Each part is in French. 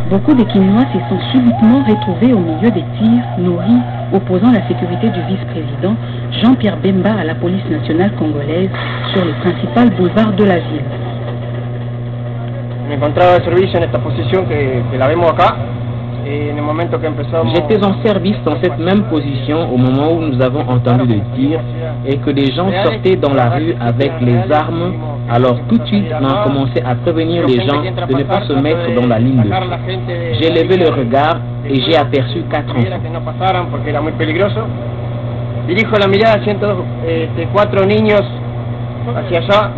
Beaucoup de Kinois se sont subitement retrouvés au milieu des tirs nourris opposant la sécurité du vice-président Jean-Pierre Bemba à la police nationale congolaise sur le principal boulevard de la ville. J'étais en service dans cette même position au moment où nous avons entendu les tirs et que des gens sortaient dans la rue avec les armes. Alors tout de suite, on a commencé à prévenir les gens de ne pas se mettre dans la ligne de feu. J'ai levé le regard et j'ai aperçu 4 enfants. Dirijo la mirada, siento 4 niños hacia allá.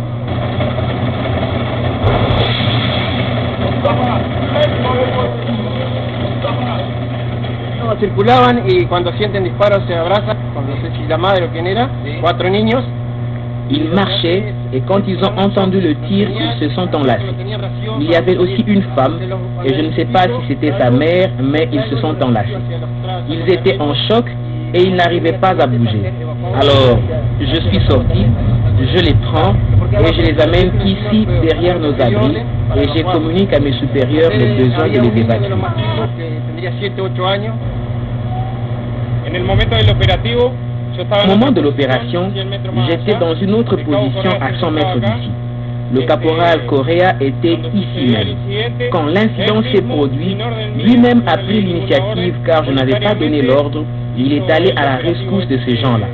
Circulaban y cuando sienten disparos se abrazan, no sé si la madre o quién era, 4 niños. Ils marchaient et quand ils ont entendu le tir, ils se sont enlacés. Il y avait aussi une femme et je ne sais pas si c'était sa mère, mais ils se sont enlacés. Ils étaient en choc et ils n'arrivaient pas à bouger. Alors, je suis sorti, je les prends et je les amène ici derrière nos abris et je communique à mes supérieurs le besoin de les évacuer. Au moment de l'opération, j'étais dans une autre position à 100 mètres d'ici. Le caporal Correa était ici même. Quand l'incident s'est produit, lui-même a pris l'initiative car je n'avais pas donné l'ordre. Il est allé à la rescousse de ces gens-là.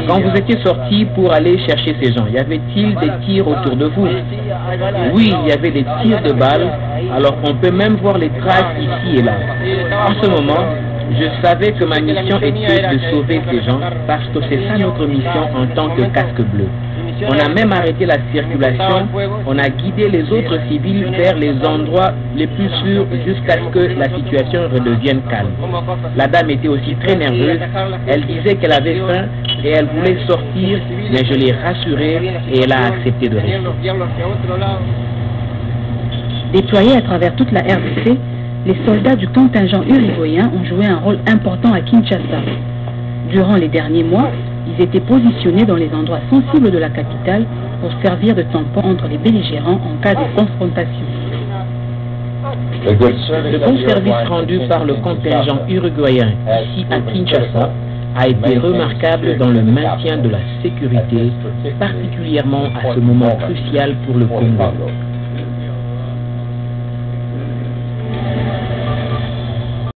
Quand vous étiez sorti pour aller chercher ces gens, y avait-il des tirs autour de vous? Oui, il y avait des tirs de balles. Alors on peut même voir les traces ici et là. En ce moment, je savais que ma mission était de sauver ces gens parce que c'est ça notre mission en tant que casque bleu. On a même arrêté la circulation, on a guidé les autres civils vers les endroits les plus sûrs jusqu'à ce que la situation redevienne calme. La dame était aussi très nerveuse, elle disait qu'elle avait faim et elle voulait sortir, mais je l'ai rassurée et elle a accepté de rester. Déployés à travers toute la RDC, les soldats du contingent uruguayen ont joué un rôle important à Kinshasa. Durant les derniers mois, ils étaient positionnés dans les endroits sensibles de la capitale pour servir de tampon entre les belligérants en cas de confrontation. Le bon service rendu par le contingent uruguayen ici à Kinshasa a été remarquable dans le maintien de la sécurité, particulièrement à ce moment crucial pour le Congo.